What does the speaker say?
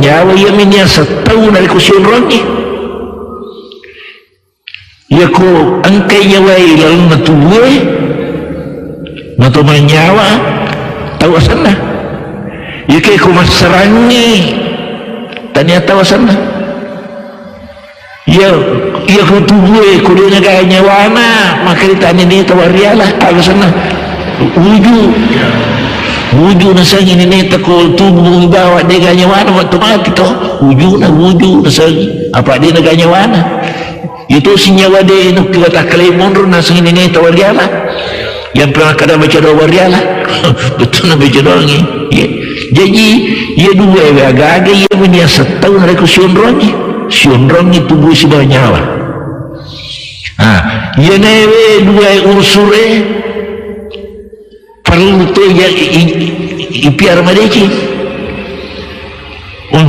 nyawa ia minya setahun dari kusion rongi ia ko angkai nyawa lalu natuwe natu nyawa tahu sana ia ke ko masarangi tanya tahu sana ia ko tuwe ko dia gaya nyawa na maka ditanya ni tawarialah tahu sana wujud nasang ini takut tubuh bawa dia gaya nyawa otomatis toh wujud nasang apa dia gaya nyawa itu si nyawa dia itu kita tak kelemon nasang ini tawarialah yang pernah kada baca tawarialah betul nak baca doang ya. Jadi ia dua agak-agak ia punya setahun dari sionrong tubuh si bawa nyawa ia newe dua unsur perlu tu yang ipiar mereka